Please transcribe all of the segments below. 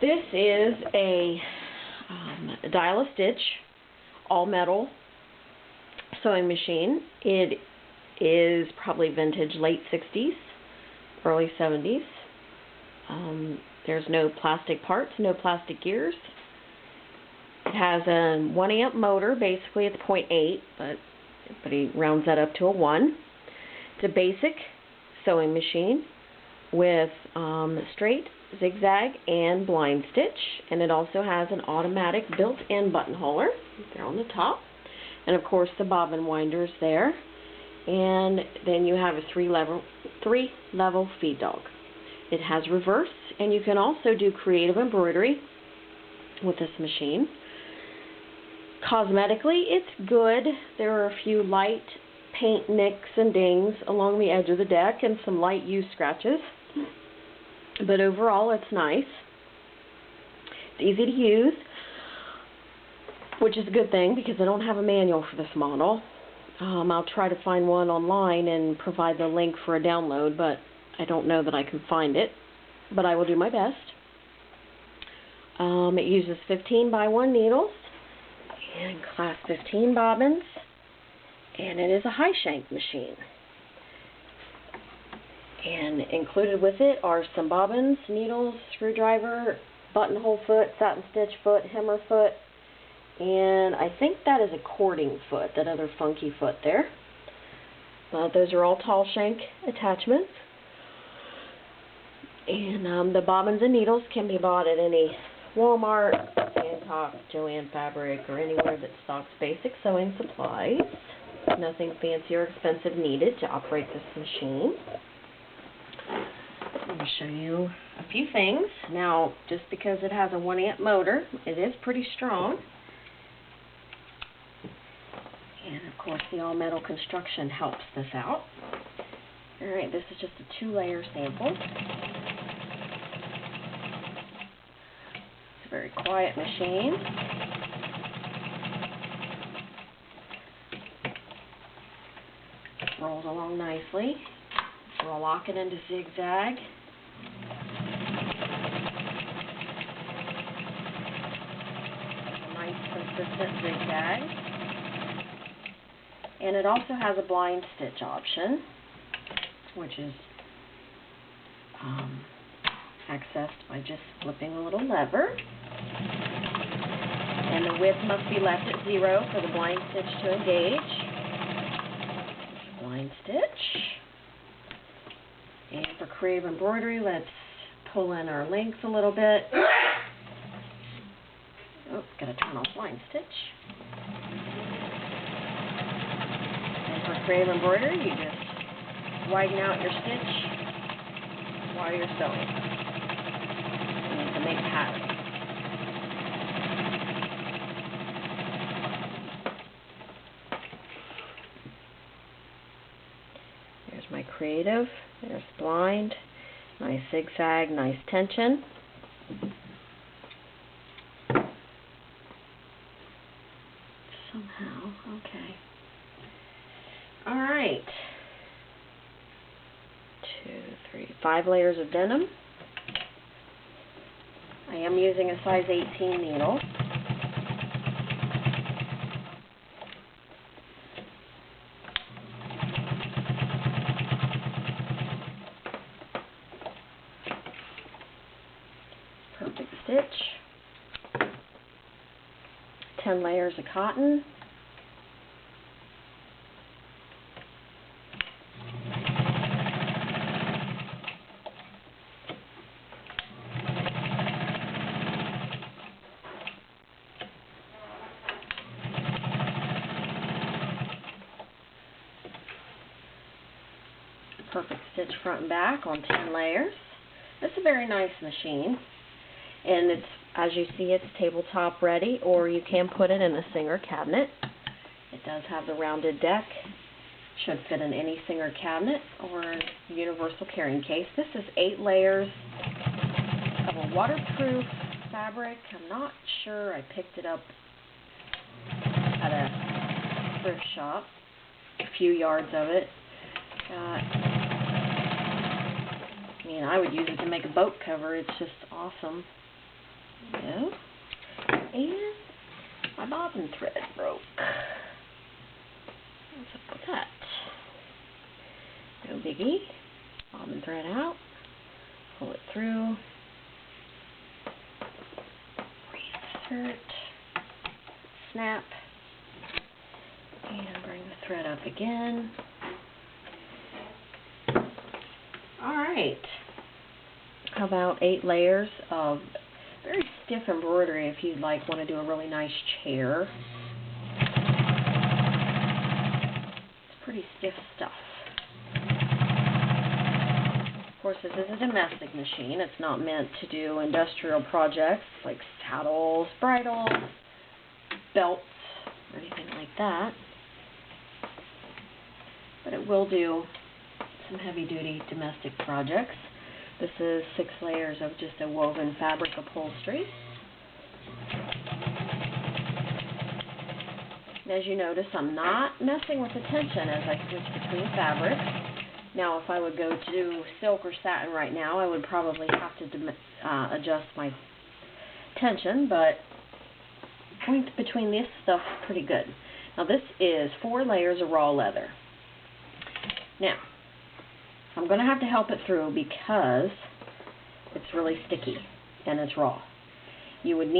This is a dial-a-stitch, all-metal sewing machine. It is probably vintage, late 60s, early 70s. There's no plastic parts, no plastic gears. It has a 1 amp motor. Basically it's 0.8, but everybody rounds that up to a 1. It's a basic sewing machine with straight, zigzag, and blind stitch, and it also has an automatic built-in buttonholer there on the top, and of course the bobbin winders there, and then you have a three level feed dog. It has reverse, and you can also do creative embroidery with this machine. Cosmetically, it's good. There are a few light paint nicks and dings along the edge of the deck and some light use scratches, but overall it's nice. It's easy to use, which is a good thing because I don't have a manual for this model. I'll try to find one online and provide the link for a download, but I don't know that I can find it, but I will do my best. It uses 15x1 needles and class 15 bobbins, and it is a high shank machine. And included with it are some bobbins, needles, screwdriver, buttonhole foot, satin stitch foot, hammer foot, and I think that is a cording foot, that other funky foot there. Those are all tall shank attachments. And the bobbins and needles can be bought at any Walmart, Sandtalk, Joann Fabric, or anywhere that stocks basic sewing supplies. Nothing fancy or expensive needed to operate this machine. I'm going to show you a few things. Now, just because it has a 1 amp motor, it is pretty strong. And of course the all-metal construction helps this out. Alright, this is just a 2-layer sample. It's a very quiet machine. Rolls along nicely. We'll lock it into zigzag. A nice consistent zigzag. And it also has a blind stitch option, which is accessed by just flipping a little lever. And the width must be left at 0 for the blind stitch to engage. Blind stitch. And for creative embroidery, let's pull in our links a little bit. Oh, gotta turn off blind stitch. And for creative embroidery, you just widen out your stitch while you're sewing. You need to make a pattern. There's my creative. There's blind. Nice zigzag, nice tension. Somehow, okay. Alright. 2, 3, 5 layers of denim. I am using a size 18 needle. Perfect stitch. 10 layers of cotton. Perfect stitch front and back on 10 layers. It's a very nice machine. And it's, as you see, it's tabletop ready, or you can put it in a Singer cabinet. It does have the rounded deck. Should fit in any Singer cabinet or universal carrying case. This is 8 layers of a waterproof fabric. I'm not sure. I picked it up at a thrift shop. A few yards of it. I mean, I would use it to make a boat cover. It's just awesome. There we go. And my bobbin thread broke. What's up with that? No biggie. Bobbin thread out. Pull it through. Reinsert. Snap. And bring the thread up again. Alright. How about 8 layers of very stiff embroidery if you'd want to do a really nice chair. It's pretty stiff stuff. Of course, this is a domestic machine. It's not meant to do industrial projects like saddles, bridles, belts, or anything like that. But it will do some heavy-duty domestic projects. This is 6 layers of just a woven fabric upholstery. And as you notice, I'm not messing with the tension as I switch between fabrics. Now, if I would go to silk or satin right now, I would probably have to adjust my tension, but point between this stuff is pretty good. Now, this is 4 layers of raw leather. Now, I'm going to have to help it through because it's really sticky and it's raw. You would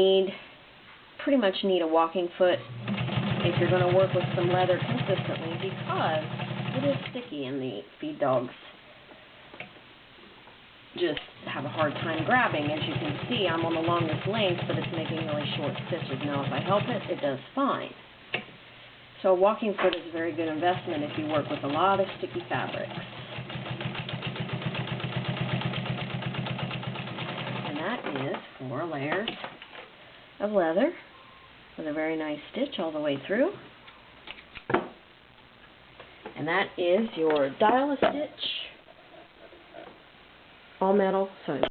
pretty much need a walking foot if you're going to work with some leather consistently because it is sticky and the feed dogs just have a hard time grabbing. As you can see, I'm on the longest length, but it's making really short stitches. Now, if I help it, it does fine. So a walking foot is a very good investment if you work with a lot of sticky fabrics. And that is 4 layers of leather with a very nice stitch all the way through. And that is your dial-a-stitch all metal sewing.